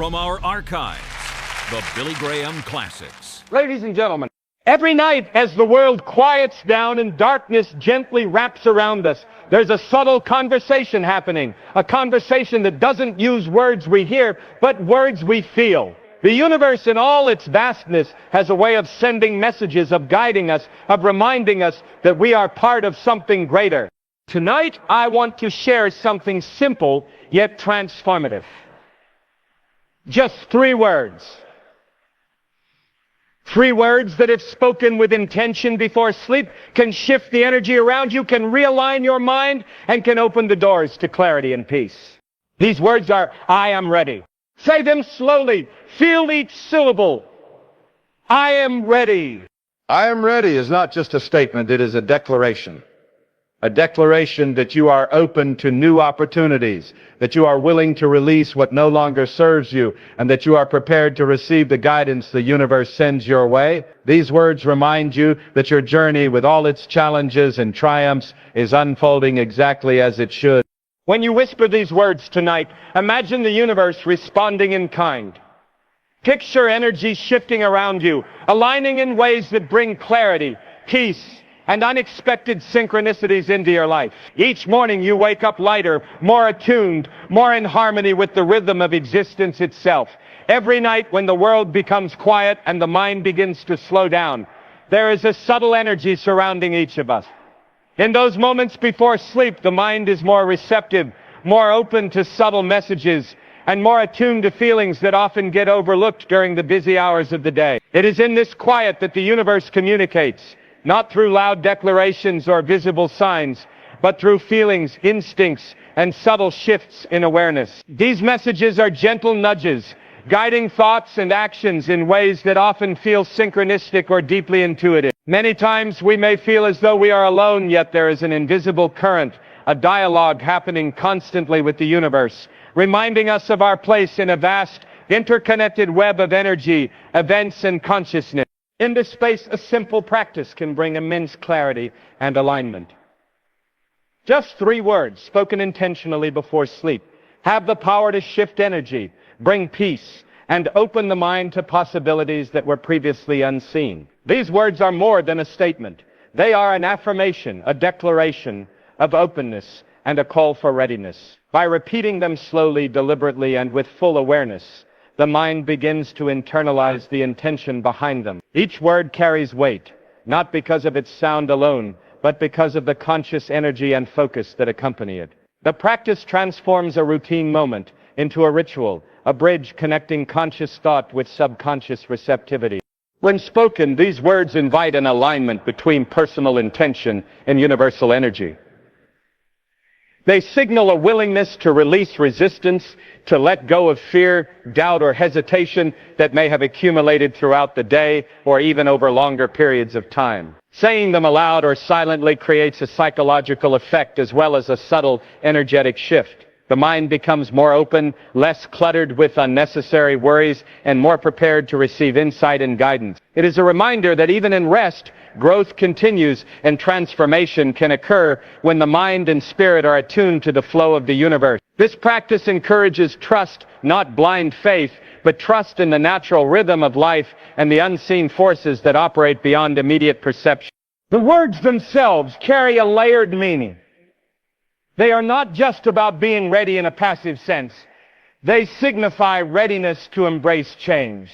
from our archives, the Billy Graham Classics. Ladies and gentlemen, every night as the world quiets down and darkness gently wraps around us, there's a subtle conversation happening, a conversation that doesn't use words we hear, but words we feel. The universe in all its vastness has a way of sending messages, of guiding us, of reminding us that we are part of something greater. Tonight, I want to share something simple yet transformative. Just 3 words. 3 words that, if spoken with intention before sleep, can shift the energy around you, can realign your mind, and can open the doors to clarity and peace. These words are, I am ready. Say them slowly. Feel each syllable. I am ready. I am ready is not just a statement, it is a declaration. A declaration that you are open to new opportunities, that you are willing to release what no longer serves you, and that you are prepared to receive the guidance the universe sends your way. These words remind you that your journey, with all its challenges and triumphs, is unfolding exactly as it should. When you whisper these words tonight, imagine the universe responding in kind. Picture energy shifting around you, aligning in ways that bring clarity, peace, and unexpected synchronicities into your life. Each morning you wake up lighter, more attuned, more in harmony with the rhythm of existence itself. Every night when the world becomes quiet and the mind begins to slow down, there is a subtle energy surrounding each of us. In those moments before sleep, the mind is more receptive, more open to subtle messages, and more attuned to feelings that often get overlooked during the busy hours of the day. It is in this quiet that the universe communicates, not through loud declarations or visible signs, but through feelings, instincts, and subtle shifts in awareness. These messages are gentle nudges, guiding thoughts and actions in ways that often feel synchronistic or deeply intuitive. Many times we may feel as though we are alone, yet there is an invisible current, a dialogue happening constantly with the universe, reminding us of our place in a vast, interconnected web of energy, events, and consciousness. In this space, a simple practice can bring immense clarity and alignment. Just 3 words, spoken intentionally before sleep, have the power to shift energy, bring peace, and open the mind to possibilities that were previously unseen. These words are more than a statement. They are an affirmation, a declaration of openness, and a call for readiness. By repeating them slowly, deliberately, and with full awareness, the mind begins to internalize the intention behind them. Each word carries weight, not because of its sound alone, but because of the conscious energy and focus that accompany it. The practice transforms a routine moment into a ritual, a bridge connecting conscious thought with subconscious receptivity. When spoken, these words invite an alignment between personal intention and universal energy. They signal a willingness to release resistance, to let go of fear, doubt, or hesitation that may have accumulated throughout the day or even over longer periods of time. Saying them aloud or silently creates a psychological effect as well as a subtle energetic shift. The mind becomes more open, less cluttered with unnecessary worries, and more prepared to receive insight and guidance. It is a reminder that even in rest, growth continues and transformation can occur when the mind and spirit are attuned to the flow of the universe. This practice encourages trust, not blind faith, but trust in the natural rhythm of life and the unseen forces that operate beyond immediate perception. The words themselves carry a layered meaning. They are not just about being ready in a passive sense. They signify readiness to embrace change,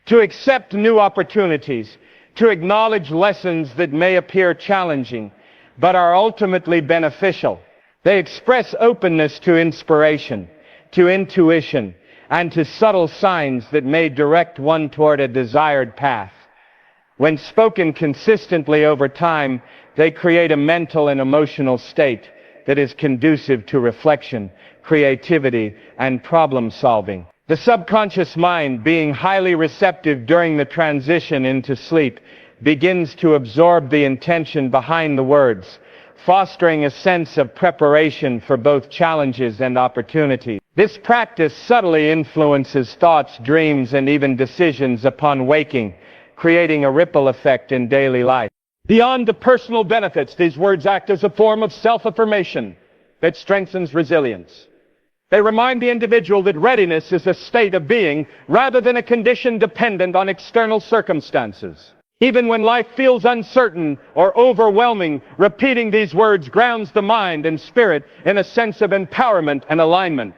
to accept new opportunities, to acknowledge lessons that may appear challenging, but are ultimately beneficial. They express openness to inspiration, to intuition, and to subtle signs that may direct one toward a desired path. When spoken consistently over time, they create a mental and emotional state that is conducive to reflection, creativity, and problem solving. The subconscious mind, being highly receptive during the transition into sleep, begins to absorb the intention behind the words, fostering a sense of preparation for both challenges and opportunities. This practice subtly influences thoughts, dreams, and even decisions upon waking, creating a ripple effect in daily life. Beyond the personal benefits, these words act as a form of self-affirmation that strengthens resilience. They remind the individual that readiness is a state of being rather than a condition dependent on external circumstances. Even when life feels uncertain or overwhelming, repeating these words grounds the mind and spirit in a sense of empowerment and alignment.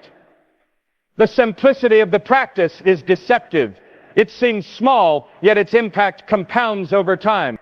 The simplicity of the practice is deceptive. It seems small, yet its impact compounds over time.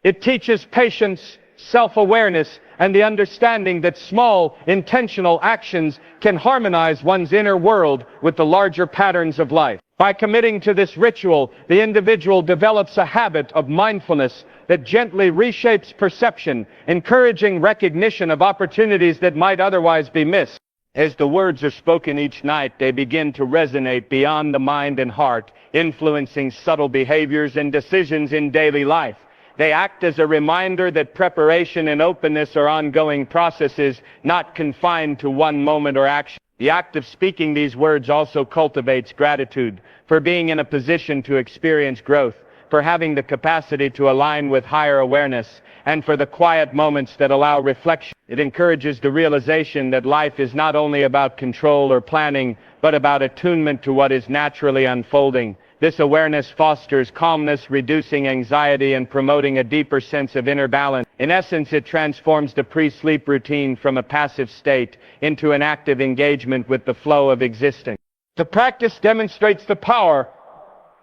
It teaches patience, self-awareness, and the understanding that small, intentional actions can harmonize one's inner world with the larger patterns of life. By committing to this ritual, the individual develops a habit of mindfulness that gently reshapes perception, encouraging recognition of opportunities that might otherwise be missed. As the words are spoken each night, they begin to resonate beyond the mind and heart, influencing subtle behaviors and decisions in daily life. They act as a reminder that preparation and openness are ongoing processes, not confined to one moment or action. The act of speaking these words also cultivates gratitude for being in a position to experience growth, for having the capacity to align with higher awareness, and for the quiet moments that allow reflection. It encourages the realization that life is not only about control or planning, but about attunement to what is naturally unfolding. This awareness fosters calmness, reducing anxiety and promoting a deeper sense of inner balance. In essence, it transforms the pre-sleep routine from a passive state into an active engagement with the flow of existence. The practice demonstrates the power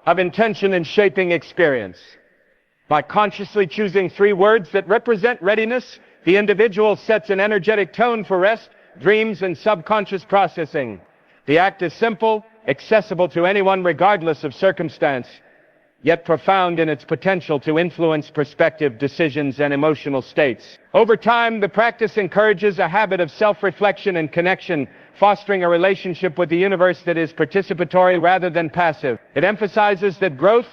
of intention in shaping experience. By consciously choosing 3 words that represent readiness, the individual sets an energetic tone for rest, dreams, and subconscious processing. The act is simple, accessible to anyone regardless of circumstance, yet profound in its potential to influence perspective, decisions, and emotional states. Over time, the practice encourages a habit of self-reflection and connection, fostering a relationship with the universe that is participatory rather than passive. It emphasizes that growth,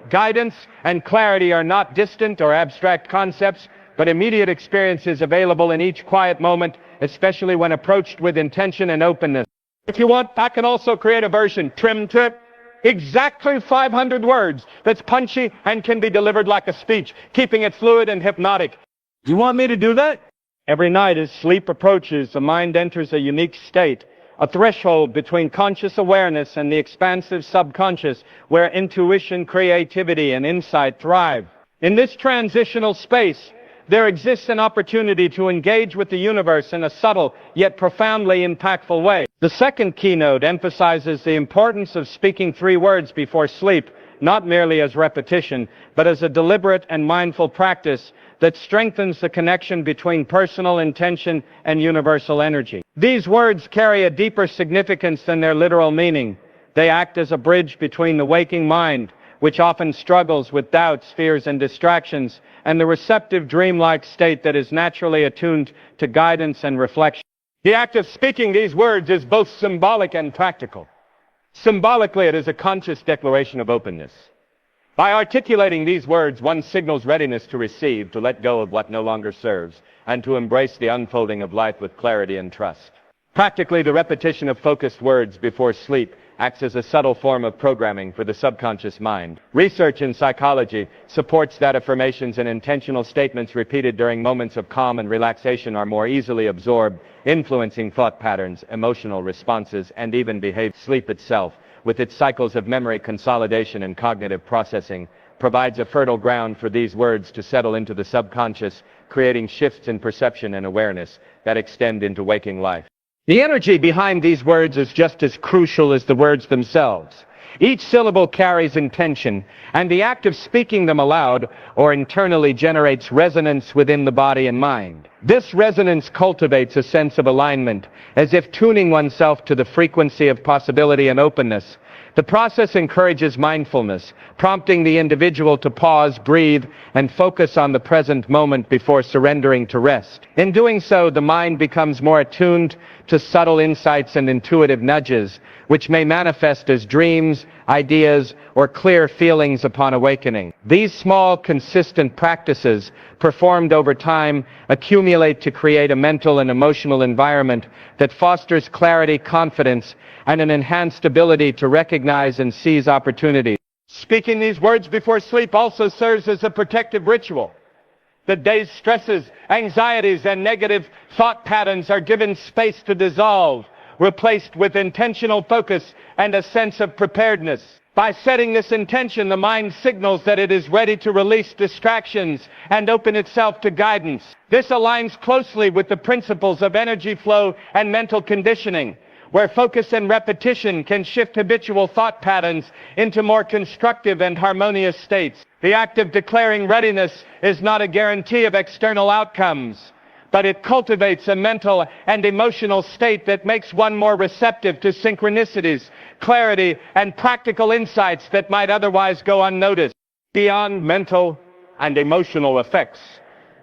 guidance, and clarity are not distant or abstract concepts, but immediate experiences available in each quiet moment, especially when approached with intention and openness. If you want, I can also create a version, trimmed to exactly 500 words, that's punchy and can be delivered like a speech, keeping it fluid and hypnotic. You want me to do that? Every night as sleep approaches, the mind enters a unique state, a threshold between conscious awareness and the expansive subconscious, where intuition, creativity, and insight thrive. In this transitional space, there exists an opportunity to engage with the universe in a subtle yet profoundly impactful way. The second keynote emphasizes the importance of speaking 3 words before sleep, not merely as repetition, but as a deliberate and mindful practice that strengthens the connection between personal intention and universal energy. These words carry a deeper significance than their literal meaning. They act as a bridge between the waking mind, which often struggles with doubts, fears, and distractions, and the receptive dreamlike state that is naturally attuned to guidance and reflection. The act of speaking these words is both symbolic and practical. Symbolically, it is a conscious declaration of openness. By articulating these words, one signals readiness to receive, to let go of what no longer serves, and to embrace the unfolding of life with clarity and trust. Practically, the repetition of focused words before sleep acts as a subtle form of programming for the subconscious mind. Research in psychology supports that affirmations and intentional statements repeated during moments of calm and relaxation are more easily absorbed, influencing thought patterns, emotional responses, and even behavior. Sleep itself, with its cycles of memory consolidation and cognitive processing, provides a fertile ground for these words to settle into the subconscious, creating shifts in perception and awareness that extend into waking life. The energy behind these words is just as crucial as the words themselves. Each syllable carries intention, and the act of speaking them aloud or internally generates resonance within the body and mind. This resonance cultivates a sense of alignment, as if tuning oneself to the frequency of possibility and openness. The process encourages mindfulness, prompting the individual to pause, breathe, and focus on the present moment before surrendering to rest. In doing so, the mind becomes more attuned to subtle insights and intuitive nudges, which may manifest as dreams, ideas, or clear feelings upon awakening. These small, consistent practices, performed over time, accumulate to create a mental and emotional environment that fosters clarity, confidence, and an enhanced ability to recognize and seize opportunities. Speaking these words before sleep also serves as a protective ritual. The day's stresses, anxieties, and negative thought patterns are given space to dissolve, replaced with intentional focus and a sense of preparedness. By setting this intention, the mind signals that it is ready to release distractions and open itself to guidance. This aligns closely with the principles of energy flow and mental conditioning, where focus and repetition can shift habitual thought patterns into more constructive and harmonious states. The act of declaring readiness is not a guarantee of external outcomes, but it cultivates a mental and emotional state that makes one more receptive to synchronicities, clarity, and practical insights that might otherwise go unnoticed. Beyond mental and emotional effects,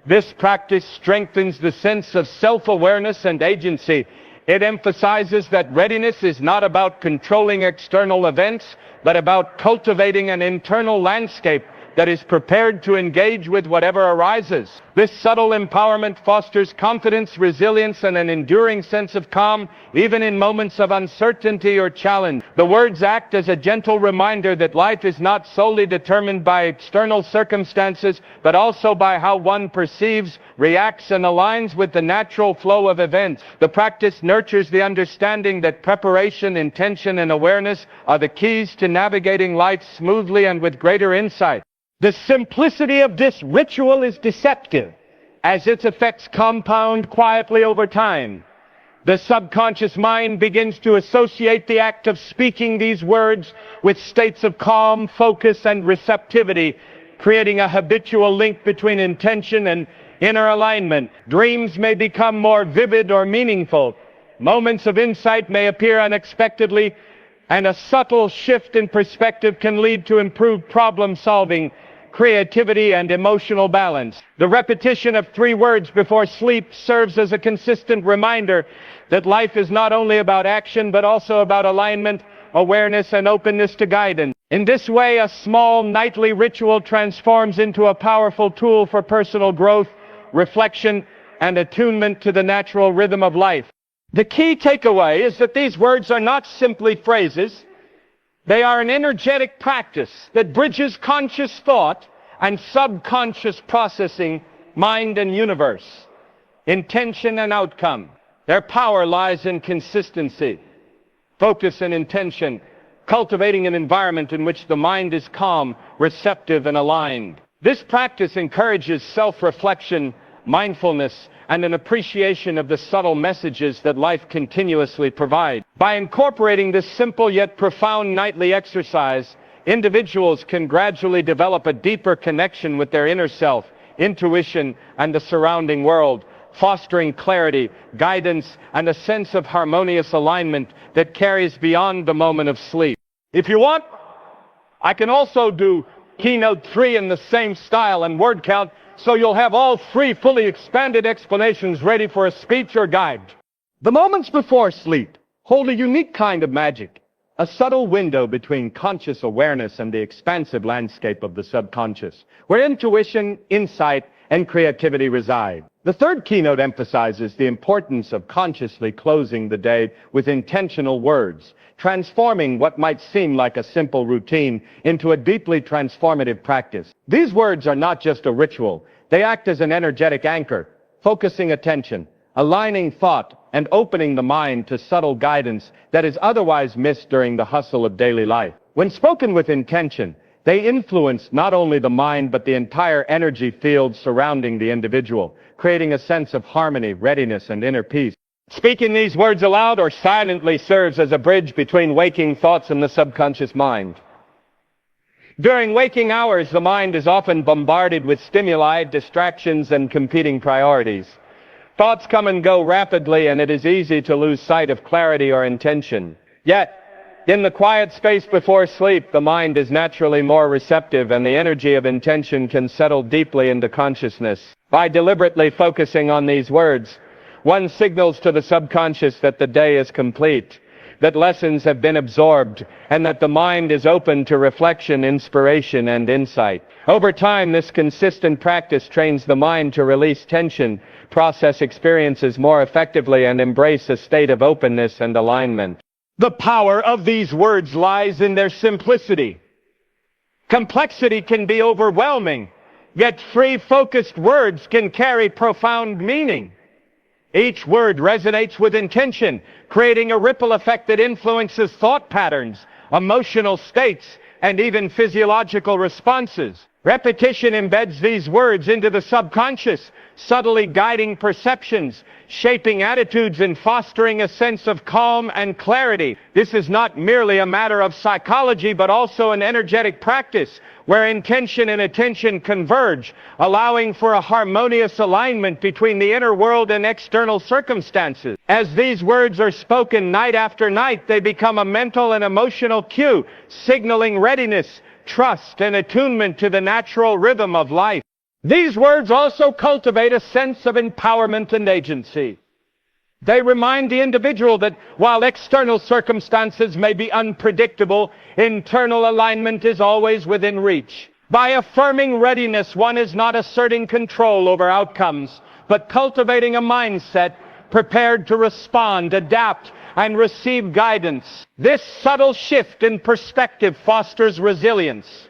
this practice strengthens the sense of self-awareness and agency. It emphasizes that readiness is not about controlling external events, but about cultivating an internal landscape that is prepared to engage with whatever arises. This subtle empowerment fosters confidence, resilience, and an enduring sense of calm, even in moments of uncertainty or challenge. The words act as a gentle reminder that life is not solely determined by external circumstances, but also by how one perceives, reacts, and aligns with the natural flow of events. The practice nurtures the understanding that preparation, intention, and awareness are the keys to navigating life smoothly and with greater insight. The simplicity of this ritual is deceptive, as its effects compound quietly over time. The subconscious mind begins to associate the act of speaking these words with states of calm, focus, and receptivity, creating a habitual link between intention and inner alignment. Dreams may become more vivid or meaningful. Moments of insight may appear unexpectedly, and a subtle shift in perspective can lead to improved problem solving, creativity, and emotional balance. The repetition of 3 words before sleep serves as a consistent reminder that life is not only about action, but also about alignment, awareness, and openness to guidance. In this way, a small nightly ritual transforms into a powerful tool for personal growth, reflection, and attunement to the natural rhythm of life. The key takeaway is that these words are not simply phrases. They are an energetic practice that bridges conscious thought and subconscious processing, mind and universe, intention and outcome. Their power lies in consistency, focus and intention, cultivating an environment in which the mind is calm, receptive, and aligned. This practice encourages self-reflection, mindfulness, and an appreciation of the subtle messages that life continuously provides. By incorporating this simple yet profound nightly exercise, individuals can gradually develop a deeper connection with their inner self, intuition, and the surrounding world, fostering clarity, guidance, and a sense of harmonious alignment that carries beyond the moment of sleep. If you want, I can also do keynote 3 in the same style and word count, so you'll have all 3 fully expanded explanations ready for a speech or guide. The moments before sleep hold a unique kind of magic, a subtle window between conscious awareness and the expansive landscape of the subconscious, where intuition, insight, and creativity reside. The third keynote emphasizes the importance of consciously closing the day with intentional words, transforming what might seem like a simple routine into a deeply transformative practice. These words are not just a ritual. They act as an energetic anchor, focusing attention, aligning thought, and opening the mind to subtle guidance that is otherwise missed during the hustle of daily life. When spoken with intention, they influence not only the mind but the entire energy field surrounding the individual, creating a sense of harmony, readiness, and inner peace. Speaking these words aloud or silently serves as a bridge between waking thoughts and the subconscious mind. During waking hours, the mind is often bombarded with stimuli, distractions, and competing priorities. Thoughts come and go rapidly, and it is easy to lose sight of clarity or intention. Yet, in the quiet space before sleep, the mind is naturally more receptive, and the energy of intention can settle deeply into consciousness. By deliberately focusing on these words, one signals to the subconscious that the day is complete, that lessons have been absorbed, and that the mind is open to reflection, inspiration, and insight. Over time, this consistent practice trains the mind to release tension, process experiences more effectively, and embrace a state of openness and alignment. The power of these words lies in their simplicity. Complexity can be overwhelming, yet 3 focused words can carry profound meaning. Each word resonates with intention, creating a ripple effect that influences thought patterns, emotional states, and even physiological responses. Repetition embeds these words into the subconscious, subtly guiding perceptions, shaping attitudes, and fostering a sense of calm and clarity. This is not merely a matter of psychology, but also an energetic practice where intention and attention converge, allowing for a harmonious alignment between the inner world and external circumstances. As these words are spoken night after night, they become a mental and emotional cue, signaling readiness, trust, and attunement to the natural rhythm of life. These words also cultivate a sense of empowerment and agency. They remind the individual that while external circumstances may be unpredictable, internal alignment is always within reach. By affirming readiness, one is not asserting control over outcomes, but cultivating a mindset prepared to respond, adapt, and receive guidance. This subtle shift in perspective fosters resilience,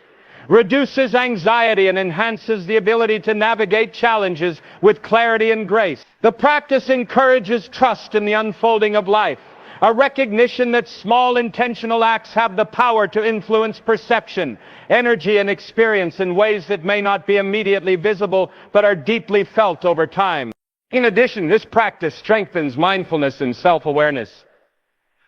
reduces anxiety, and enhances the ability to navigate challenges with clarity and grace. The practice encourages trust in the unfolding of life, a recognition that small intentional acts have the power to influence perception, energy, and experience in ways that may not be immediately visible but are deeply felt over time. In addition, this practice strengthens mindfulness and self-awareness.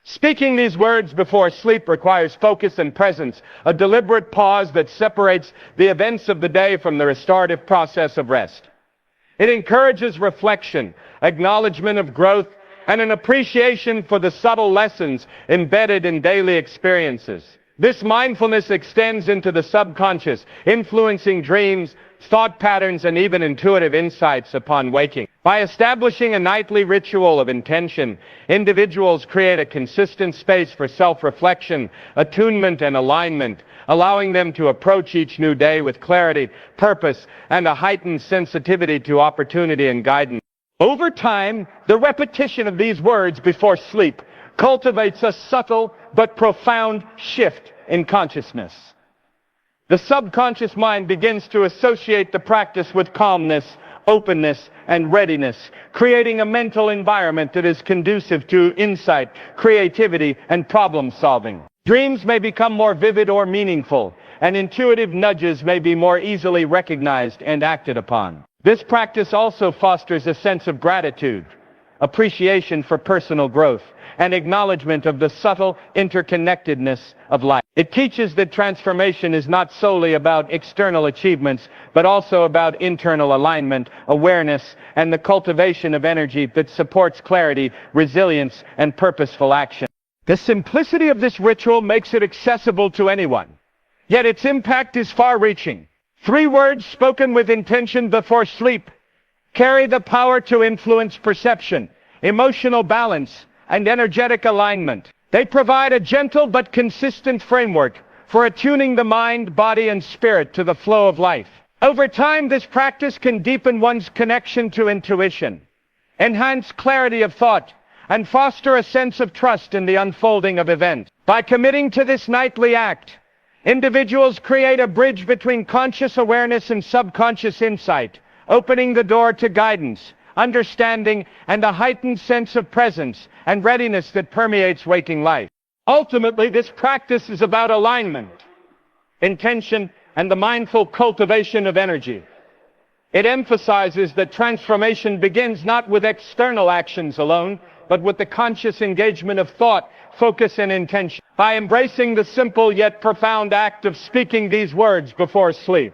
Speaking these words before sleep requires focus and presence, a deliberate pause that separates the events of the day from the restorative process of rest. It encourages reflection, acknowledgement of growth, and an appreciation for the subtle lessons embedded in daily experiences. This mindfulness extends into the subconscious, influencing dreams, thought patterns, and even intuitive insights upon waking. By establishing a nightly ritual of intention, individuals create a consistent space for self-reflection, attunement, and alignment, allowing them to approach each new day with clarity, purpose, and a heightened sensitivity to opportunity and guidance. Over time, the repetition of these words before sleep cultivates a subtle but profound shift in consciousness. The subconscious mind begins to associate the practice with calmness, openness, and readiness, creating a mental environment that is conducive to insight, creativity, and problem solving. Dreams may become more vivid or meaningful, and intuitive nudges may be more easily recognized and acted upon. This practice also fosters a sense of gratitude, appreciation for personal growth, and acknowledgement of the subtle interconnectedness of life. It teaches that transformation is not solely about external achievements, but also about internal alignment, awareness, and the cultivation of energy that supports clarity, resilience, and purposeful action. The simplicity of this ritual makes it accessible to anyone, yet its impact is far-reaching. 3 words spoken with intention before sleep carry the power to influence perception, emotional balance, and energetic alignment. They provide a gentle but consistent framework for attuning the mind, body, and spirit to the flow of life. Over time, this practice can deepen one's connection to intuition, enhance clarity of thought, and foster a sense of trust in the unfolding of events. By committing to this nightly act, individuals create a bridge between conscious awareness and subconscious insight, opening the door to guidance, understanding, and a heightened sense of presence and readiness that permeates waking life. Ultimately, this practice is about alignment, intention, and the mindful cultivation of energy. It emphasizes that transformation begins not with external actions alone, but with the conscious engagement of thought, focus, and intention. By embracing the simple yet profound act of speaking these words before sleep,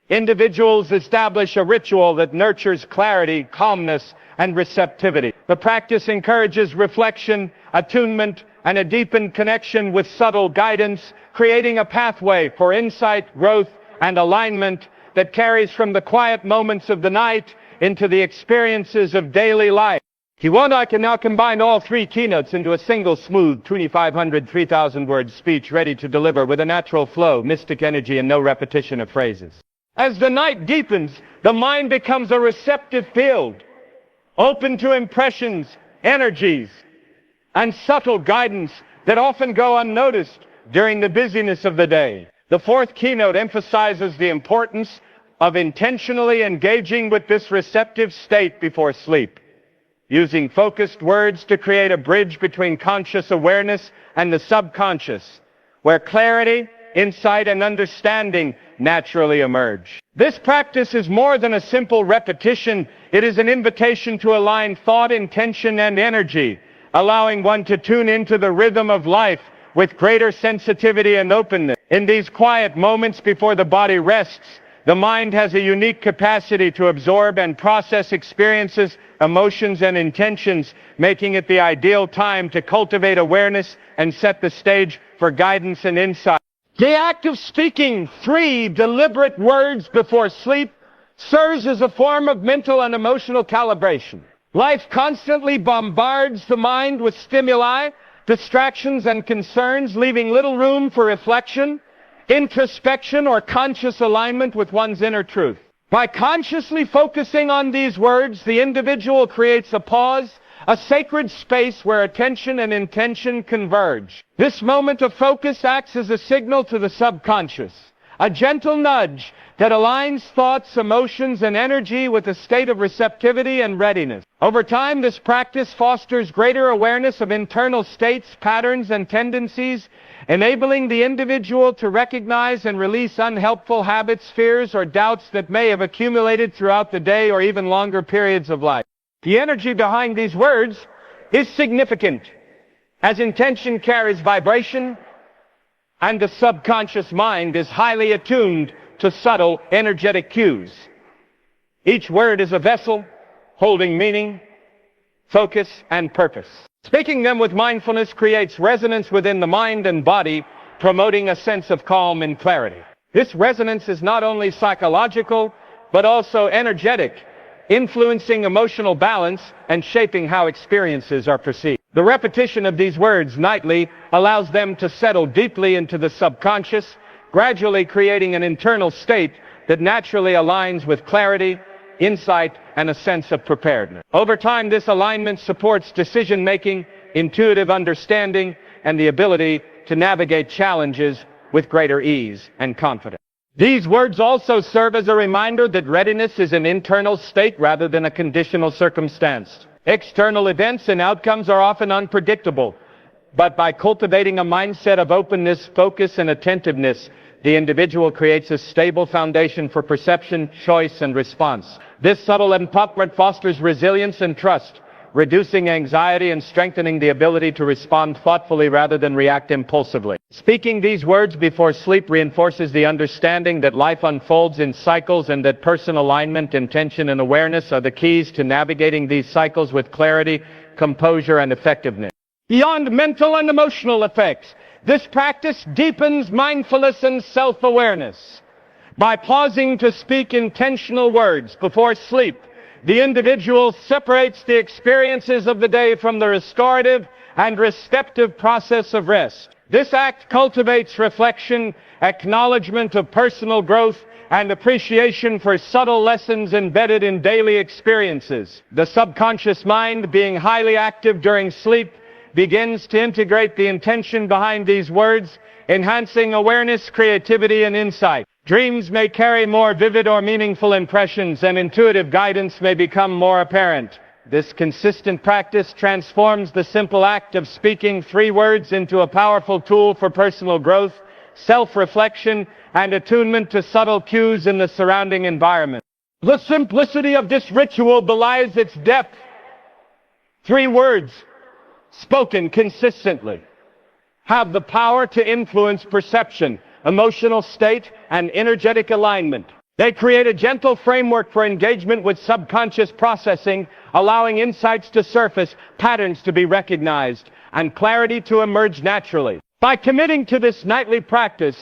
individuals establish a ritual that nurtures clarity, calmness, and receptivity. The practice encourages reflection, attunement, and a deepened connection with subtle guidance, creating a pathway for insight, growth, and alignment that carries from the quiet moments of the night into the experiences of daily life. Kiwana can now combine all 3 keynotes into a single smooth 2,500, 3,000 word speech ready to deliver with a natural flow, mystic energy, and no repetition of phrases. As the night deepens, the mind becomes a receptive field, open to impressions, energies, and subtle guidance that often go unnoticed during the busyness of the day. The 4th keynote emphasizes the importance of intentionally engaging with this receptive state before sleep. using focused words to create a bridge between conscious awareness and the subconscious, where clarity, insight, and understanding naturally emerge. This practice is more than a simple repetition. It is an invitation to align thought, intention, and energy, allowing one to tune into the rhythm of life with greater sensitivity and openness. In these quiet moments before the body rests, the mind has a unique capacity to absorb and process experiences, emotions, and intentions, making it the ideal time to cultivate awareness and set the stage for guidance and insight. The act of speaking 3 deliberate words before sleep serves as a form of mental and emotional calibration. Life constantly bombards the mind with stimuli, distractions, and concerns, leaving little room for reflection, introspection, or conscious alignment with one's inner truth. By consciously focusing on these words, the individual creates a pause, a sacred space where attention and intention converge. This moment of focus acts as a signal to the subconscious, a gentle nudge that aligns thoughts, emotions, and energy with a state of receptivity and readiness. Over time, this practice fosters greater awareness of internal states, patterns, and tendencies, enabling the individual to recognize and release unhelpful habits, fears, or doubts that may have accumulated throughout the day or even longer periods of life. The energy behind these words is significant, as intention carries vibration, and the subconscious mind is highly attuned to subtle energetic cues. Each word is a vessel holding meaning, focus, and purpose. Speaking them with mindfulness creates resonance within the mind and body, promoting a sense of calm and clarity. This resonance is not only psychological, but also energetic, influencing emotional balance and shaping how experiences are perceived. The repetition of these words nightly allows them to settle deeply into the subconscious, gradually creating an internal state that naturally aligns with clarity, insight, and a sense of preparedness. Over time, this alignment supports decision-making, intuitive understanding, and the ability to navigate challenges with greater ease and confidence. These words also serve as a reminder that readiness is an internal state rather than a conditional circumstance. External events and outcomes are often unpredictable, but by cultivating a mindset of openness, focus, and attentiveness, the individual creates a stable foundation for perception, choice, and response. This subtle empowerment fosters resilience and trust, reducing anxiety and strengthening the ability to respond thoughtfully rather than react impulsively. Speaking these words before sleep reinforces the understanding that life unfolds in cycles and that personal alignment, intention, and awareness are the keys to navigating these cycles with clarity, composure, and effectiveness. Beyond mental and emotional effects, this practice deepens mindfulness and self-awareness. By pausing to speak intentional words before sleep, the individual separates the experiences of the day from the restorative and receptive process of rest. This act cultivates reflection, acknowledgement of personal growth, and appreciation for subtle lessons embedded in daily experiences. The subconscious mind, being highly active during sleep, begins to integrate the intention behind these words, enhancing awareness, creativity, and insight. Dreams may carry more vivid or meaningful impressions, and intuitive guidance may become more apparent. This consistent practice transforms the simple act of speaking 3 words into a powerful tool for personal growth, self-reflection, and attunement to subtle cues in the surrounding environment. The simplicity of this ritual belies its depth. 3 words, spoken consistently, have the power to influence perception, emotional state, and energetic alignment. They create a gentle framework for engagement with subconscious processing, allowing insights to surface, patterns to be recognized, and clarity to emerge naturally. By committing to this nightly practice,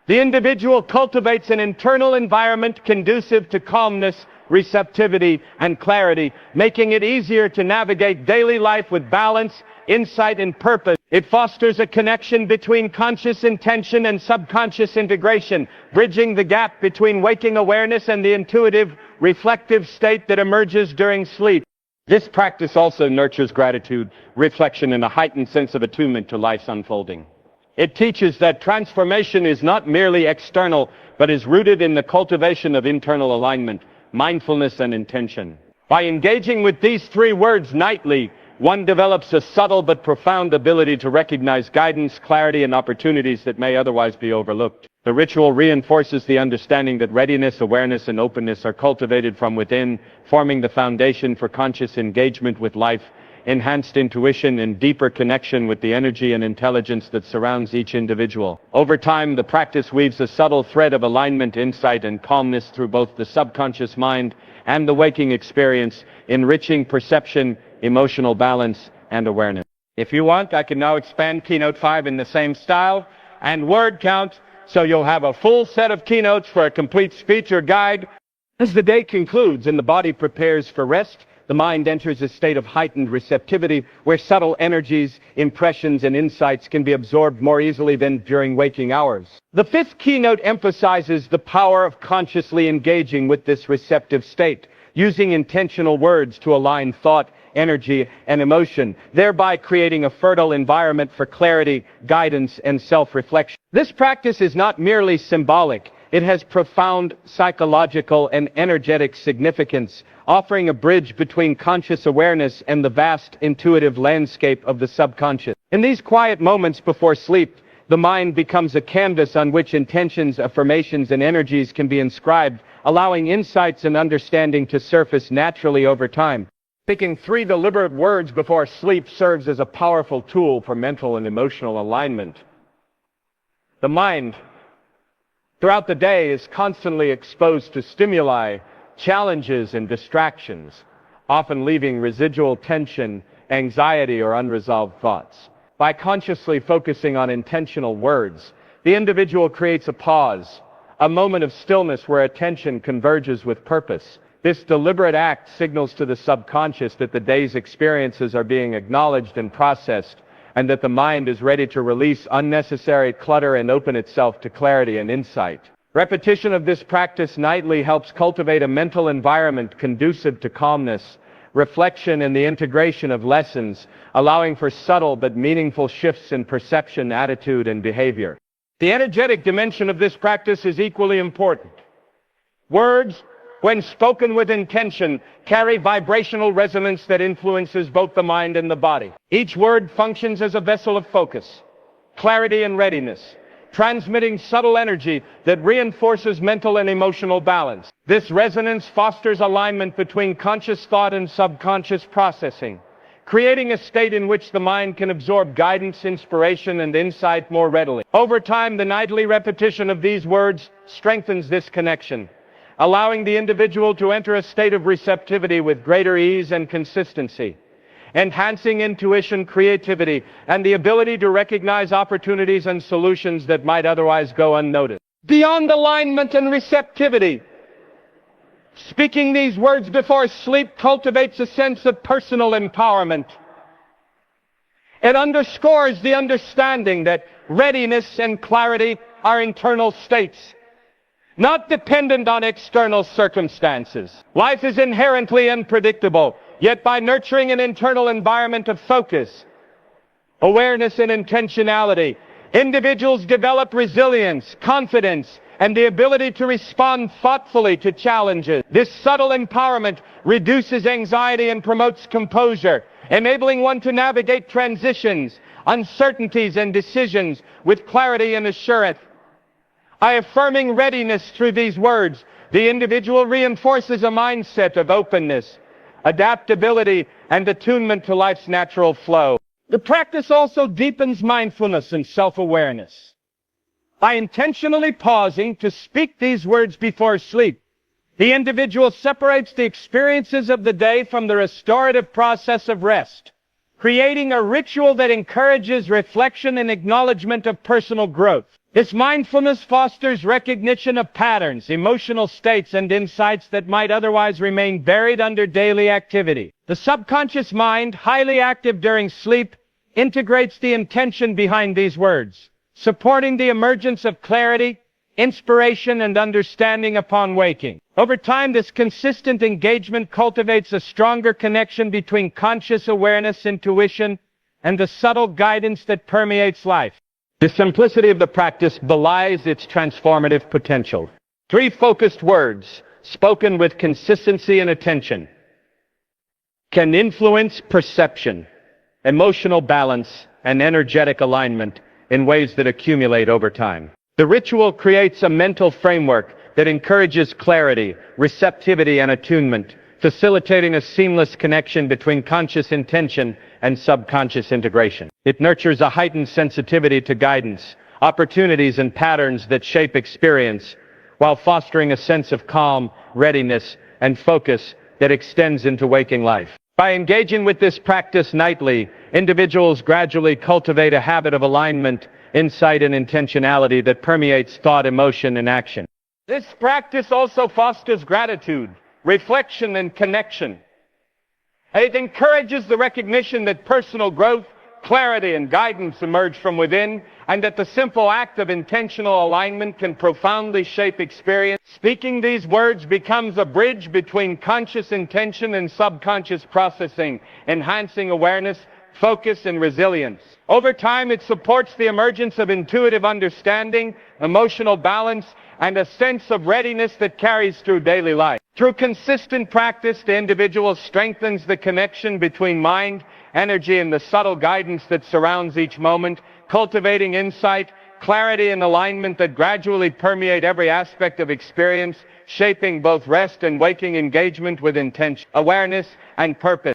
the individual cultivates an internal environment conducive to calmness, receptivity, and clarity, making it easier to navigate daily life with balance, insight, and purpose. It fosters a connection between conscious intention and subconscious integration, bridging the gap between waking awareness and the intuitive, reflective state that emerges during sleep. This practice also nurtures gratitude, reflection, and a heightened sense of attunement to life's unfolding. It teaches that transformation is not merely external, but is rooted in the cultivation of internal alignment, mindfulness, and intention. By engaging with these 3 words nightly, one develops a subtle but profound ability to recognize guidance, clarity, and opportunities that may otherwise be overlooked. The ritual reinforces the understanding that readiness, awareness, and openness are cultivated from within, forming the foundation for conscious engagement with life, enhanced intuition, and deeper connection with the energy and intelligence that surrounds each individual. Over time, the practice weaves a subtle thread of alignment, insight, and calmness through both the subconscious mind and the waking experience, enriching perception, emotional balance, and awareness. If you want, I can now expand Keynote 5 in the same style and word count, so you'll have a full set of keynotes for a complete speech or guide. As the day concludes and the body prepares for rest, the mind enters a state of heightened receptivity where subtle energies, impressions, and insights can be absorbed more easily than during waking hours. The 5th keynote emphasizes the power of consciously engaging with this receptive state, using intentional words to align thought, energy, and emotion, thereby creating a fertile environment for clarity, guidance, and self-reflection. This practice is not merely symbolic. It has profound psychological and energetic significance, offering a bridge between conscious awareness and the vast intuitive landscape of the subconscious. In these quiet moments before sleep, the mind becomes a canvas on which intentions, affirmations, and energies can be inscribed, allowing insights and understanding to surface naturally over time. Speaking 3 deliberate words before sleep serves as a powerful tool for mental and emotional alignment. The mind, throughout the day, is constantly exposed to stimuli, challenges, and distractions, often leaving residual tension, anxiety, or unresolved thoughts. By consciously focusing on intentional words, the individual creates a pause, a moment of stillness where attention converges with purpose. This deliberate act signals to the subconscious that the day's experiences are being acknowledged and processed, and that the mind is ready to release unnecessary clutter and open itself to clarity and insight. Repetition of this practice nightly helps cultivate a mental environment conducive to calmness, reflection, and the integration of lessons, allowing for subtle but meaningful shifts in perception, attitude, and behavior. The energetic dimension of this practice is equally important. Words, when spoken with intention, carry vibrational resonance that influences both the mind and the body. Each word functions as a vessel of focus, clarity, and readiness, transmitting subtle energy that reinforces mental and emotional balance. This resonance fosters alignment between conscious thought and subconscious processing, creating a state in which the mind can absorb guidance, inspiration, and insight more readily. Over time, the nightly repetition of these words strengthens this connection, allowing the individual to enter a state of receptivity with greater ease and consistency, enhancing intuition, creativity, and the ability to recognize opportunities and solutions that might otherwise go unnoticed. Beyond alignment and receptivity, speaking these words before sleep cultivates a sense of personal empowerment. It underscores the understanding that readiness and clarity are internal states, not dependent on external circumstances. Life is inherently unpredictable, yet by nurturing an internal environment of focus, awareness, and intentionality, individuals develop resilience, confidence, and the ability to respond thoughtfully to challenges. This subtle empowerment reduces anxiety and promotes composure, enabling one to navigate transitions, uncertainties, and decisions with clarity and assurance. By affirming readiness through these words, the individual reinforces a mindset of openness, adaptability, and attunement to life's natural flow. The practice also deepens mindfulness and self-awareness. By intentionally pausing to speak these words before sleep, the individual separates the experiences of the day from the restorative process of rest, creating a ritual that encourages reflection and acknowledgement of personal growth. This mindfulness fosters recognition of patterns, emotional states, and insights that might otherwise remain buried under daily activity. The subconscious mind, highly active during sleep, integrates the intention behind these words, supporting the emergence of clarity, inspiration, and understanding upon waking. Over time, this consistent engagement cultivates a stronger connection between conscious awareness, intuition, and the subtle guidance that permeates life. The simplicity of the practice belies its transformative potential. 3 focused words, spoken with consistency and attention, can influence perception, emotional balance, and energetic alignment in ways that accumulate over time. The ritual creates a mental framework that encourages clarity, receptivity, and attunement, facilitating a seamless connection between conscious intention and subconscious integration. It nurtures a heightened sensitivity to guidance, opportunities, and patterns that shape experience, while fostering a sense of calm, readiness, and focus that extends into waking life. By engaging with this practice nightly, individuals gradually cultivate a habit of alignment, insight, and intentionality that permeates thought, emotion, and action. This practice also fosters gratitude, reflection, and connection. It encourages the recognition that personal growth, clarity, and guidance emerge from within, and that the simple act of intentional alignment can profoundly shape experience. Speaking these words becomes a bridge between conscious intention and subconscious processing, enhancing awareness, focus, and resilience. Over time, it supports the emergence of intuitive understanding, emotional balance, and a sense of readiness that carries through daily life. Through consistent practice, the individual strengthens the connection between mind, energy, and the subtle guidance that surrounds each moment, cultivating insight, clarity, and alignment that gradually permeate every aspect of experience, shaping both rest and waking engagement with intention, awareness, and purpose.